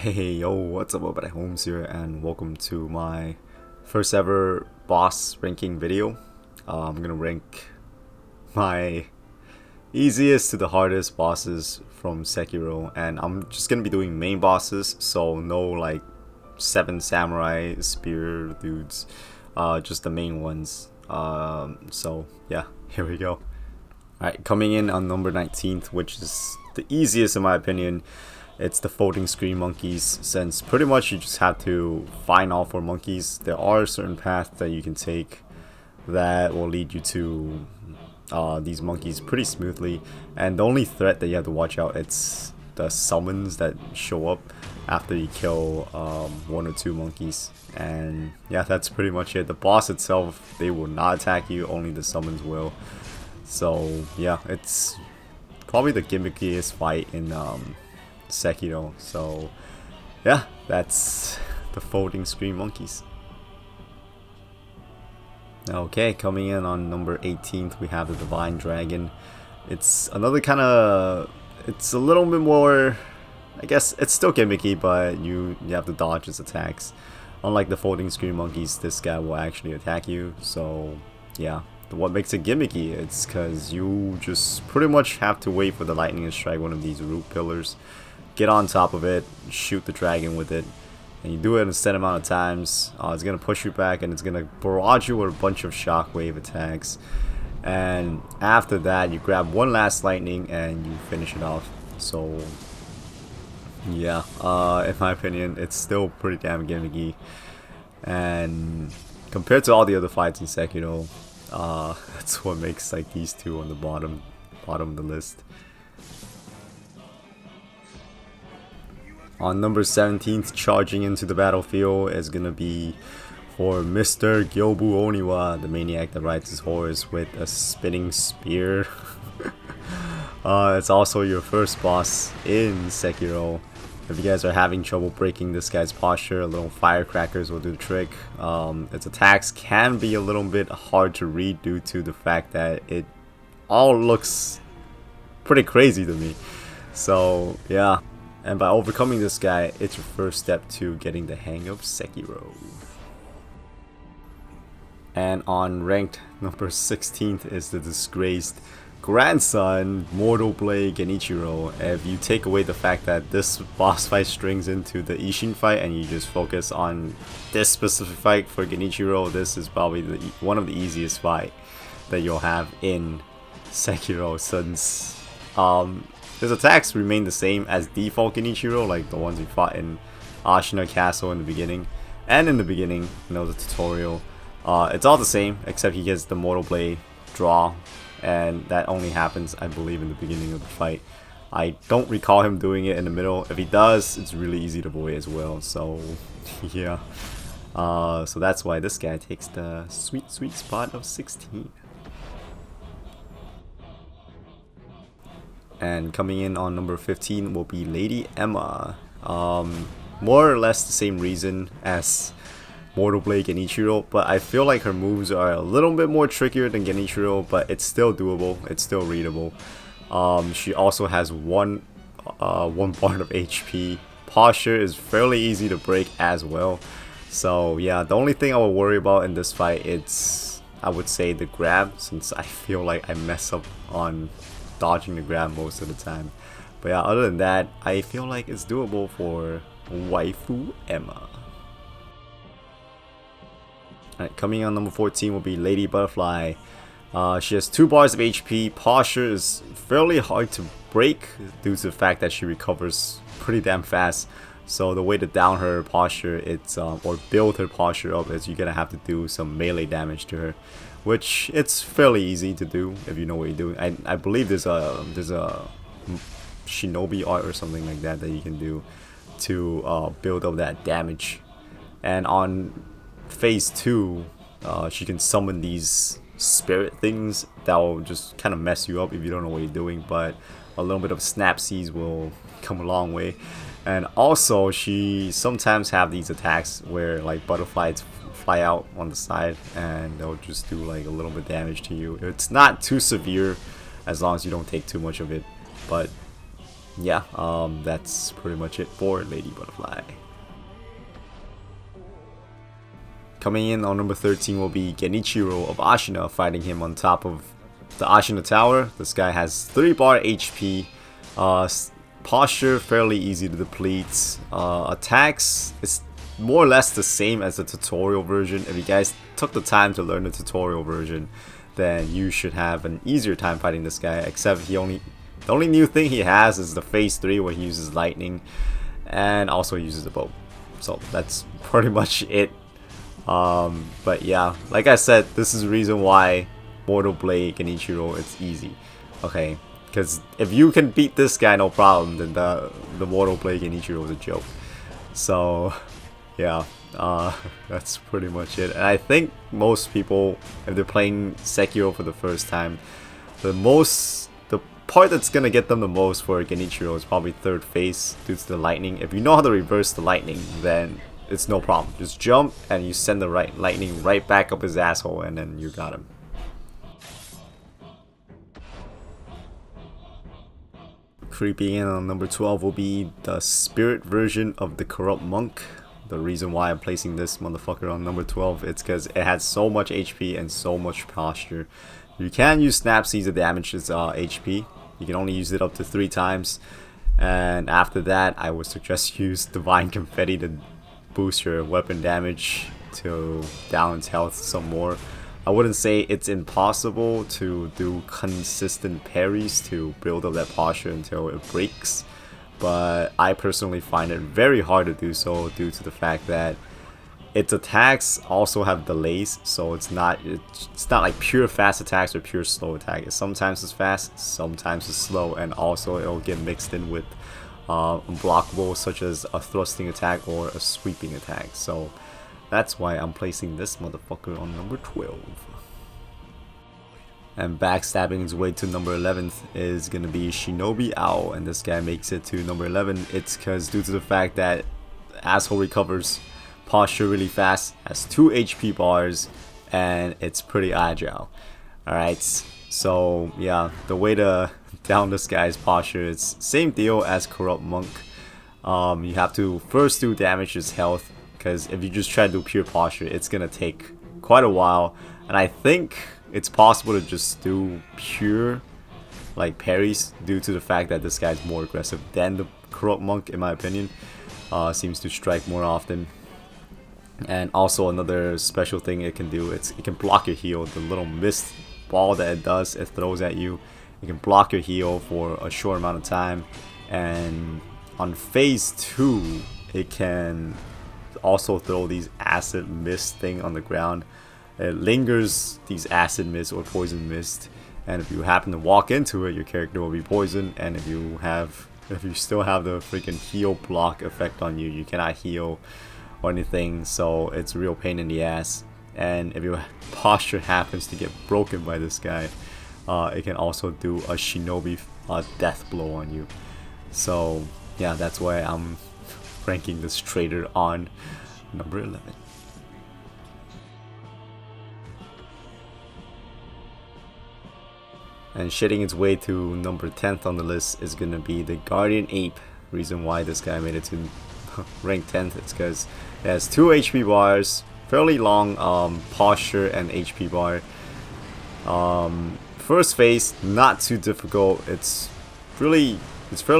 Hey yo, what's up everybody, Holmes here and welcome to my first ever boss ranking video. I'm gonna rank my easiest to the hardest bosses from Sekiro, and I'm just gonna be doing main bosses, so no like 7 samurai spear dudes, just the main ones. So yeah, here we go. Alright, coming in on number 19th, which is the easiest in my opinion. It's the folding screen monkeys, since pretty much you just have to find all 4 monkeys. There are certain paths that you can take that will lead you to these monkeys pretty smoothly, and the only threat that you have to watch out, it's the summons that show up after you kill 1 or 2 monkeys. And yeah, that's pretty much it. The boss itself, they will not attack you, only the summons will. So yeah, it's probably the gimmickiest fight in Sekiro. So yeah, that's the folding screen monkeys. Okay, coming in on number 18th, we have the Divine Dragon. It's another kind of, it's a little bit more, I guess it's still gimmicky, but you have to dodge its attacks. Unlike the folding screen monkeys, this guy will actually attack you. So yeah, what makes it gimmicky, it's because you just pretty much have to wait for the lightning to strike one of these root pillars, get on top of it, shoot the dragon with it, and you do it a set amount of times. It's gonna push you back and it's gonna barrage you with a bunch of shockwave attacks, and after that you grab one last lightning and you finish it off. So yeah, in my opinion, it's still pretty damn gimmicky, and compared to all the other fights in Sekiro, that's what makes like these two on the bottom of the list. On number 17th, charging into the battlefield, is gonna be for Mr. Gyobu Oniwa, the maniac that rides his horse with a spinning spear. It's also your first boss in Sekiro. If you guys are having trouble breaking this guy's posture, little firecrackers will do the trick. Its attacks can be a little bit hard to read due to the fact that it all looks pretty crazy to me. So yeah. And by overcoming this guy, it's your first step to getting the hang of Sekiro. And on ranked number 16th is the disgraced grandson, Mortal Blade Genichiro. If you take away the fact that this boss fight strings into the Ishin fight and you just focus on this specific fight for Genichiro, this is probably one of the easiest fight that you'll have in Sekiro, since his attacks remain the same as default Kenichiro, like the ones we fought in Ashina Castle in the beginning. And in the beginning, the tutorial. It's all the same, except he gets the Mortal Blade draw. And that only happens, I believe, in the beginning of the fight. I don't recall him doing it in the middle. If he does, it's really easy to avoid as well. So, yeah. So that's why this guy takes the sweet spot of 16. And coming in on number 15 will be Lady Emma. More or less the same reason as Mortal Blade Genichiro, but I feel like her moves are a little bit more trickier than Genichiro, but it's still doable, it's still readable. She also has one bar of HP. Posture is fairly easy to break as well. So yeah, the only thing I will worry about in this fight, it's, I would say, the grab, since I feel like I mess up on dodging the grab most of the time. But yeah, other than that, I feel like it's doable for Waifu Emma. Alright, coming on number 14 will be Lady Butterfly. She has 2 bars of HP. Posture is fairly hard to break due to the fact that she recovers pretty damn fast. So the way to down her posture, it's or build her posture up, is you're gonna have to do some melee damage to her, which it's fairly easy to do if you know what you're doing. I believe there's a Shinobi art or something like that that you can do to build up that damage. And on phase 2, she can summon these spirit things that will just kind of mess you up if you don't know what you're doing, but a little bit of snapsies will come a long way. And also, she sometimes have these attacks where like butterflies fly out on the side and they'll just do like a little bit damage to you. It's not too severe as long as you don't take too much of it, but yeah, that's pretty much it for Lady Butterfly. Coming in on number 13 will be Genichiro of Ashina, fighting him on top of the Ashina Tower. This guy has 3 bar HP, posture fairly easy to deplete, attacks is more or less the same as the tutorial version. If you guys took the time to learn the tutorial version, then you should have an easier time fighting this guy, except the only new thing he has is the phase 3 where he uses lightning and also uses the bow. So that's pretty much it. But yeah, like I said, this is the reason why Mortal Blade Kenichiro, it's easy. Okay, because if you can beat this guy no problem, then the Mortal Blade Genichiro is a joke. So yeah, that's pretty much it. And I think most people, if they're playing Sekiro for the first time, the part that's gonna get them the most for Genichiro is probably third phase due to the lightning. If you know how to reverse the lightning, then it's no problem. Just jump and you send the lightning right back up his asshole, and then you got him. Creeping in on number 12 will be the spirit version of the Corrupt Monk. The reason why I'm placing this motherfucker on number 12, it's because it has so much HP and so much posture. You can use Snap Seeds to damage its HP. You can only use it up to 3 times. And after that, I would suggest use Divine Confetti to boost your weapon damage to down its health some more. I wouldn't say it's impossible to do consistent parries to build up that posture until it breaks, but I personally find it very hard to do so due to the fact that its attacks also have delays, so it's not like pure fast attacks or pure slow attack. Sometimes it's fast, sometimes it's slow, and also it'll get mixed in with unblockable, such as a thrusting attack or a sweeping attack. So that's why I'm placing this motherfucker on number 12. And backstabbing his way to number 11 is gonna be Shinobi Ow, and this guy makes it to number 11. It's because due to the fact that asshole recovers posture really fast, has 2 HP bars, and it's pretty agile. Alright, so yeah, the way to down this guy's posture is same deal as Corrupt Monk. You have to first do damage his health, because if you just try to do pure posture, it's gonna take quite a while. And I think it's possible to just do pure like parries due to the fact that this guy's more aggressive than the Corrupt Monk, in my opinion. Seems to strike more often. And also another special thing it can do, it can block your heal. The little mist ball that it does, it throws at you, it can block your heal for a short amount of time. And on phase 2, it can also throw these acid mist thing on the ground. It lingers these acid mist or poison mist, and if you happen to walk into it, your character will be poisoned. And if you still have the freaking heal block effect on you, you cannot heal or anything, so it's a real pain in the ass. And if your posture happens to get broken by this guy, it can also do a Shinobi death blow on you. So yeah, that's why I'm ranking this trader on number 11. And shitting its way to number 10th on the list is gonna be the Guardian Ape. Reason why this guy made it to rank 10th is because it has 2 HP bars, fairly long posture and HP bar. First phase, not too difficult. It's fairly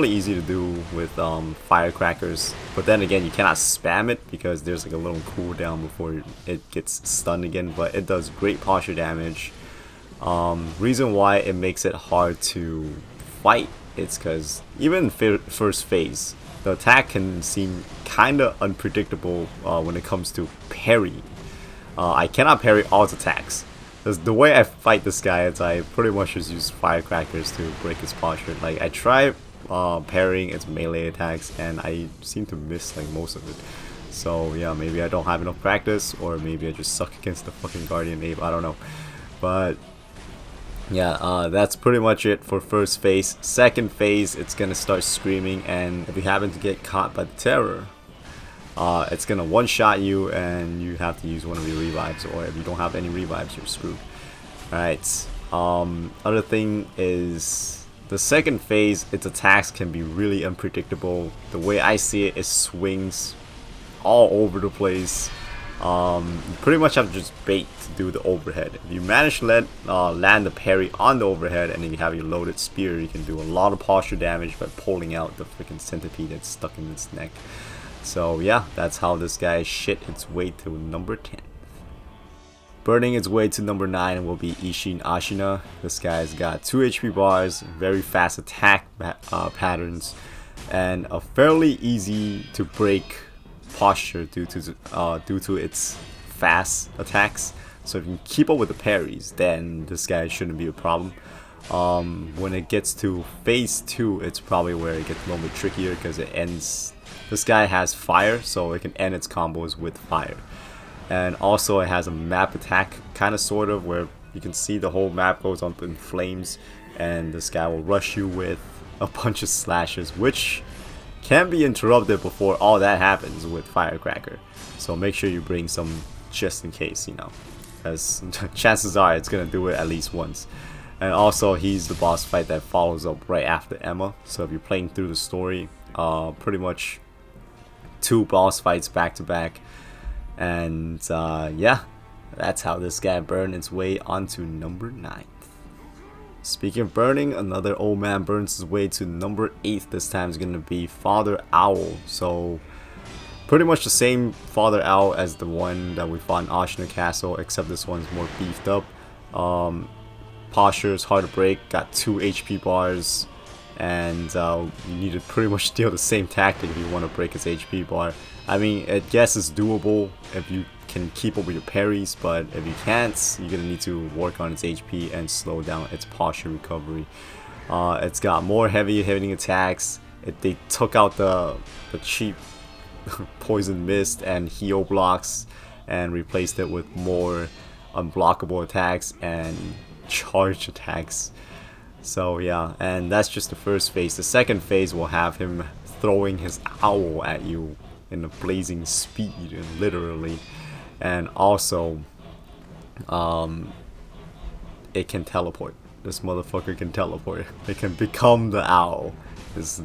easy to do with firecrackers, but then again, you cannot spam it because there's like a little cooldown before it gets stunned again. But it does great posture damage. Reason why it makes it hard to fight, it's because even first phase, the attack can seem kinda unpredictable when it comes to parry. I cannot parry all its attacks. The way I fight this guy is I pretty much just use firecrackers to break his posture. Like, I try parrying its melee attacks and I seem to miss like most of it. So yeah, maybe I don't have enough practice, or maybe I just suck against the fucking Guardian Ape, I don't know. But yeah, that's pretty much it for first phase. Second phase, it's gonna start screaming, and if you happen to get caught by the terror, it's gonna one-shot you and you have to use one of your revives, or if you don't have any revives, you're screwed. Alright, other thing is The second phase, its attacks can be really unpredictable. The way I see it, it swings all over the place. You pretty much have to just bait to do the overhead. If you manage to land the parry on the overhead and then you have your loaded spear, you can do a lot of posture damage by pulling out the freaking centipede that's stuck in its neck. So yeah, that's how this guy shit its way to number 10. Burning its way to number 9 will be Ishin Ashina. This guy's got 2 HP bars, very fast attack patterns, and a fairly easy to break posture due to its fast attacks. So if you can keep up with the parries, then this guy shouldn't be a problem. When it gets to phase 2, it's probably where it gets a little bit trickier because it ends. This guy has fire, so it can end its combos with fire. And also it has a map attack, kind of sort of, where you can see the whole map goes up in flames and this guy will rush you with a bunch of slashes, which can be interrupted before all that happens with Firecracker. So make sure you bring some just in case, you know, as chances are it's gonna do it at least once. And also he's the boss fight that follows up right after Emma. So if you're playing through the story, pretty much 2 boss fights back to back. And yeah, that's how this guy burned its way onto number 9. Speaking of burning, another old man burns his way to number 8. This time is going to be Father Owl. So pretty much the same Father Owl as the one that we fought in Ashina Castle, except this one's more beefed up. Posture is hard to break, got 2 HP bars, and you need to pretty much steal the same tactic if you want to break its HP bar. I mean, I guess it's doable if you can keep up with your parries, but if you can't, you're gonna need to work on its HP and slow down its posture recovery. It's got more heavy hitting attacks. They took out the cheap poison mist and heal blocks and replaced it with more unblockable attacks and charge attacks. So yeah, and that's just the first phase. The second phase will have him throwing his owl at you in a blazing speed, literally. And also it can teleport. This motherfucker can teleport. It can become the owl. It's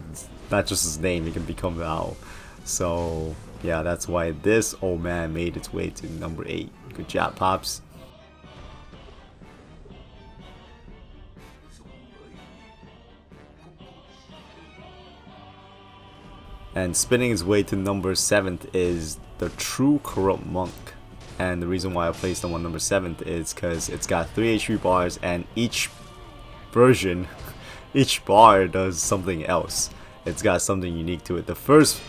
not just his name, it can become the owl. So yeah, that's why this old man made its way to number 8. Good job, Pops. And spinning his way to number 7th is the True Corrupt Monk. And the reason why I placed him on number 7th is because it's got 3 HP bars, and each version, each bar does something else. It's got something unique to it. The first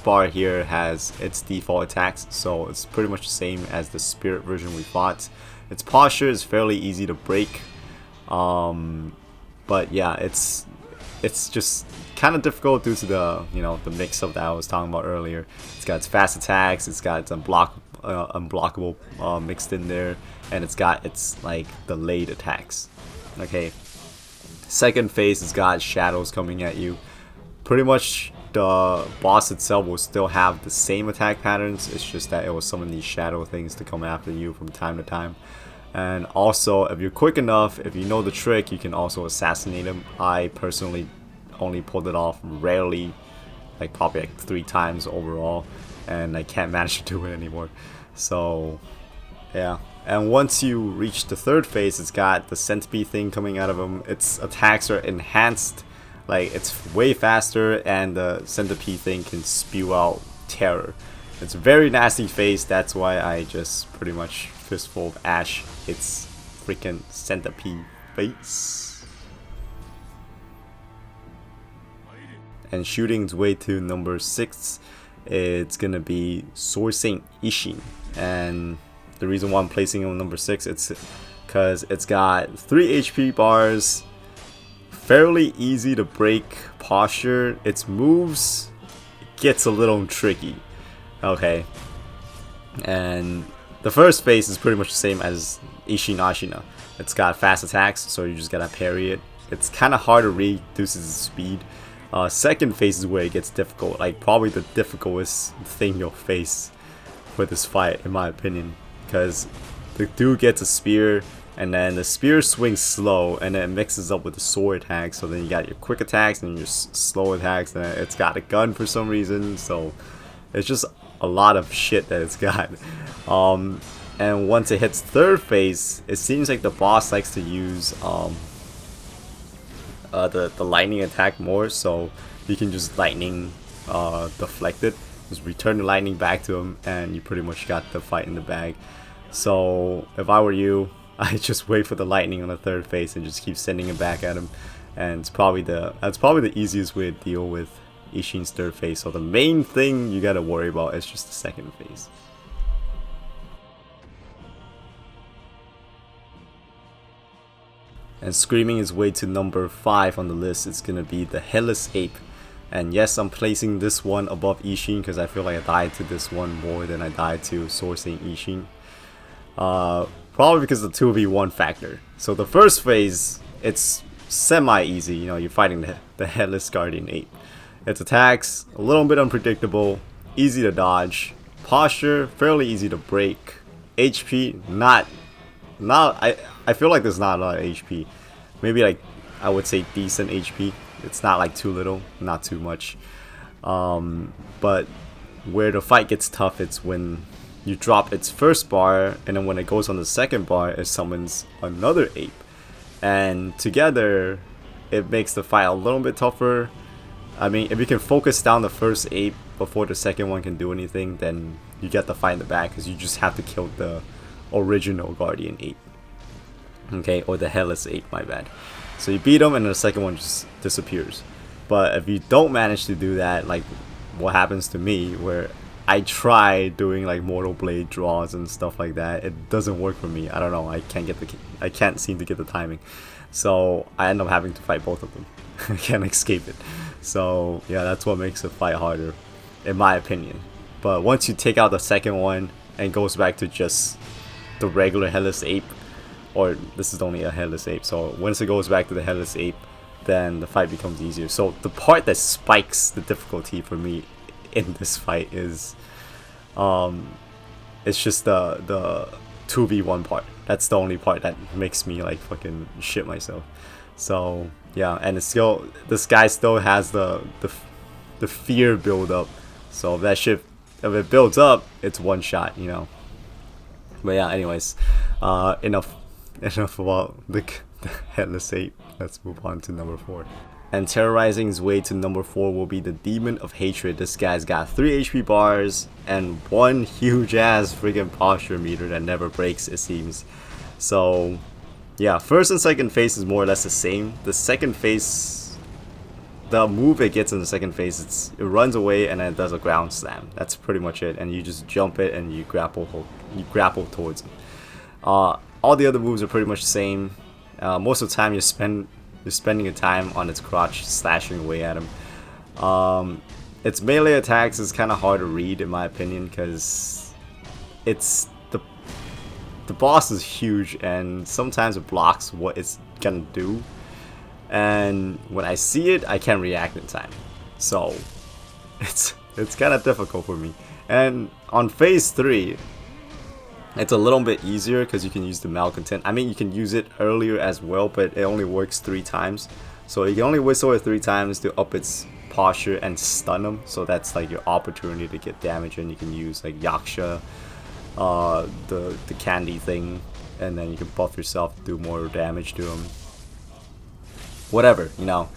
bar here has its default attacks, so it's pretty much the same as the spirit version we fought. Its posture is fairly easy to break, but yeah, it's just kind of difficult due to the the mix up that I was talking about earlier. It's got its fast attacks, it's got its unblockable mixed in there, and it's got its like delayed attacks. Okay, second phase has got shadows coming at you. Pretty much the boss itself will still have the same attack patterns, it's just that it will summon these shadow things to come after you from time to time. And also, if you're quick enough, if you know the trick, you can also assassinate him. I personally only pulled it off rarely, like probably like 3 times overall, and I can't manage to do it anymore. So yeah, and once you reach the third phase, it's got the centipede thing coming out of him. Its attacks are enhanced, like it's way faster, and the centipede thing can spew out terror. It's a very nasty phase, that's why I just pretty much fistful of ash its freaking centipede face. And shooting its way to number 6, it's gonna be Sword Saint Ishin. And the reason why I'm placing it on number 6, it's because it's got 3 HP bars, fairly easy to break posture. Its moves gets a little tricky. Okay, and the first phase is pretty much the same as Ishin Ashina. It's got fast attacks, so you just gotta parry it. It's kind of hard to read due to its speed. Second phase is where it gets difficult, like probably the difficultest thing you'll face for this fight in my opinion, because the dude gets a spear, And then the spear swings slow, and then it mixes up with the sword attack. So then you got your quick attacks and your slow attacks, and it's got a gun for some reason. So it's just a lot of shit that it's got. And once it hits third phase, it seems like the boss likes to use the lightning attack more. So you can just lightning deflect it, just return the lightning back to him, and you pretty much got the fight in the bag. So if I were you, I just wait for the lightning on the third phase and just keep sending it back at him, and that's probably the easiest way to deal with Ishin's third phase. So the main thing you gotta worry about is just the second phase. And screaming his way to number 5 on the list, it's gonna be the Headless Ape. And yes, I'm placing this one above Ishin because I feel like I died to this one more than I died to sourcing Ishin. Probably because of the 2v1 factor. So the first phase, it's semi-easy. You know, you're fighting the Headless Guardian Ape. Its attacks, a little bit unpredictable, easy to dodge. Posture, fairly easy to break. HP, I feel like there's not a lot of HP. Maybe like, I would say decent HP. It's not like too little, not too much. But where the fight gets tough, it's when you drop its first bar, and then when it goes on the second bar, it summons another ape. And together, it makes the fight a little bit tougher. I mean, if you can focus down the first ape before the second one can do anything, then you get the fight in the back, because you just have to kill the original Guardian Ape. Okay, or the Headless Ape, my bad. So you beat him, and then the second one just disappears. But if you don't manage to do that, like what happens to me, where I try doing like Mortal Blade draws and stuff like that, it doesn't work for me. I don't know. I can't seem to get the timing, so I end up having to fight both of them. I can't escape it. So yeah, that's what makes the fight harder, in my opinion. But once you take out the second one and goes back to just the regular Headless Ape, or this is only a Headless Ape, so once it goes back to the Headless Ape, then the fight becomes easier. So the part that spikes the difficulty for me in this fight is it's just the 2v1 part. That's the only part that makes me like fucking shit myself. So yeah, and it's still, this guy still has the fear build up. So if that shit, if it builds up, it's one shot, you know. But yeah, anyways, enough about the Headless Ape. Let's move on to number 4. And terrorizing his way to number 4 will be the Demon of Hatred. This guy's got 3 HP bars and one huge ass freaking posture meter that never breaks, it seems. So yeah, first and second phase is more or less the same. The second phase, the move it gets in the second phase, it runs away and then it does a ground slam. That's pretty much it, and you just jump it and you grapple towards it. All the other moves are pretty much the same. Most of the time you're spending your time on its crotch, slashing away at him. Its melee attacks is kind of hard to read, in my opinion, because it's the boss is huge, and sometimes it blocks what it's gonna do, and when I see it, I can't react in time. So it's kind of difficult for me. And on phase 3, it's a little bit easier because you can use the malcontent. I mean, you can use it earlier as well, but it only works 3 times. So you can only whistle it 3 times to up its posture and stun him. So that's like your opportunity to get damage, and you can use like Yaksha, the candy thing, and then you can buff yourself to do more damage to him. Whatever, you know.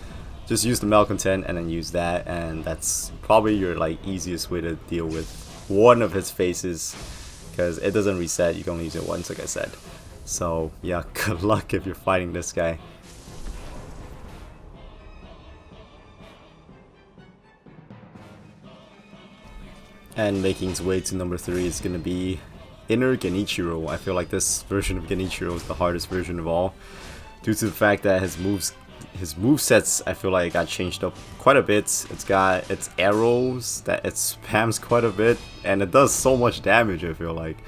Just use the malcontent and then use that, and that's probably your like easiest way to deal with one of his faces, because it doesn't reset. You can only use it once, like I said. So yeah, good luck if you're fighting this guy. And making his way to number 3 is going to be Inner Genichiro. I feel like this version of Genichiro is the hardest version of all, due to the fact that his movesets, I feel like it got changed up quite a bit. It's got its arrows that it spams quite a bit, and it does so much damage, I feel like.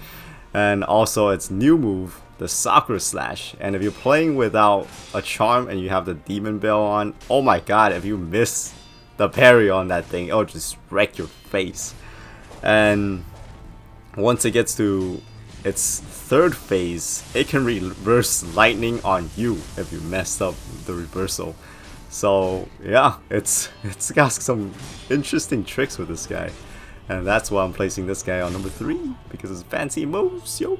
And also its new move, the Sakura Slash. And if you're playing without a charm and you have the Demon Bell on, oh my god, if you miss the parry on that thing, it'll just wreck your face. And once it gets to its third phase, it can reverse lightning on you if you messed up the reversal. So yeah, it's got some interesting tricks with this guy, and that's why I'm placing this guy on number 3 because his fancy moves, yo.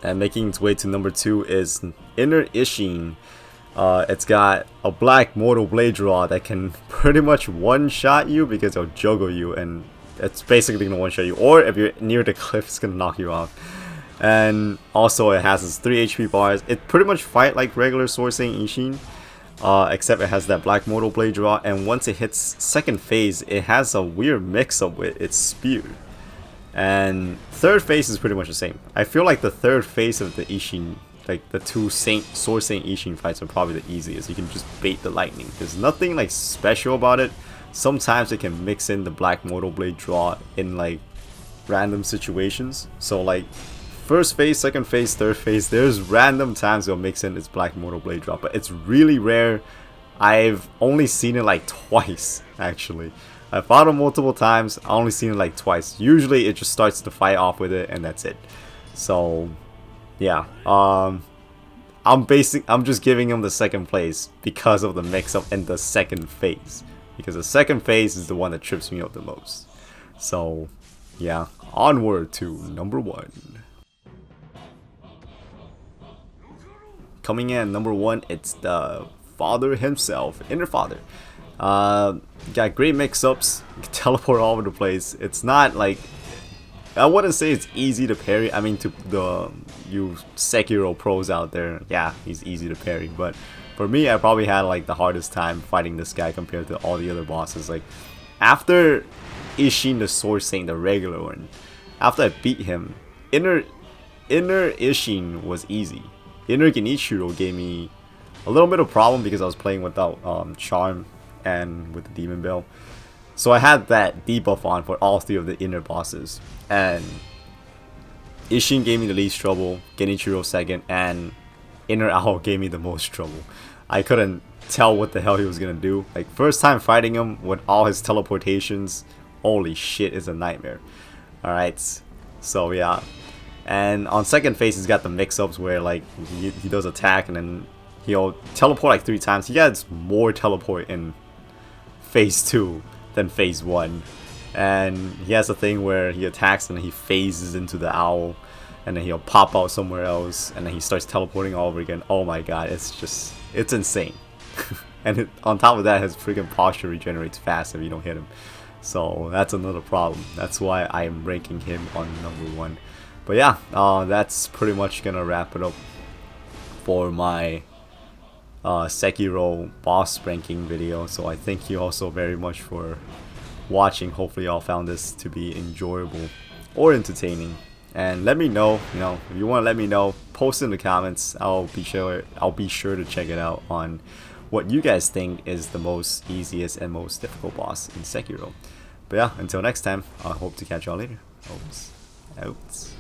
And making its way to number 2 is Inner Ishin. It's got a black mortal blade draw that can pretty much one-shot you because it'll juggle you, and it's basically gonna one-shot you, or if you're near the cliff, it's gonna knock you off. And also it has its 3 HP bars. It pretty much fight like regular Sword Saint Ishin, except it has that black mortal blade draw, and once it hits second phase, it has a weird mix-up with its spear. And third phase is pretty much the same. I feel like the third phase of the Ishin, like the 2 Sword Saint Ishin fights, are probably the easiest. You can just bait the lightning. There's nothing like special about it. Sometimes it can mix in the black mortal blade draw in like random situations. So like first phase, second phase, third phase, there's random times it'll mix in its black mortal blade draw, but it's really rare. I've only seen it like twice actually. I fought it multiple times, I only seen it like twice. Usually it just starts the fight off with it and that's it. So yeah, I'm just giving him the second place because of the mix-up in the second phase. Because the second phase is the one that trips me up the most. So yeah, onward to number 1. Coming in at number 1, it's the father himself, Inner Father. Got great mix-ups, can teleport all over the place. It's not like, I wouldn't say it's easy to parry. I mean, to you Sekiro pros out there, yeah, he's easy to parry. But for me, I probably had like the hardest time fighting this guy compared to all the other bosses. Like after Ishin the Sword Saint, the regular one, after I beat him, Inner Ishin was easy. Inner Genichiro gave me a little bit of problem because I was playing without Charm and with the Demon Bell. So I had that debuff on for all 3 of the inner bosses. And Ishin gave me the least trouble, Genichiro second, and Inner Owl gave me the most trouble. I couldn't tell what the hell he was gonna do. Like first time fighting him with all his teleportations, holy shit, is a nightmare. Alright, so yeah. And on second phase, he's got the mix-ups where like he does attack and then he'll teleport like 3 times. He gets more teleport in phase 2 than phase 1. And he has a thing where he attacks and he phases into the owl, and then he'll pop out somewhere else, and then he starts teleporting all over again. Oh my god, it's insane. And on top of that, his freaking posture regenerates fast if you don't hit him. So that's another problem. That's why I'm ranking him on number 1. But yeah, that's pretty much gonna wrap it up for my Sekiro boss ranking video. So I thank you also very much for watching. Hopefully y'all found this to be enjoyable or entertaining. And let me know, if you want to let me know, post in the comments. I'll be sure to check it out on what you guys think is the most easiest and most difficult boss in Sekiro. But yeah, until next time, I hope to catch y'all later. Out.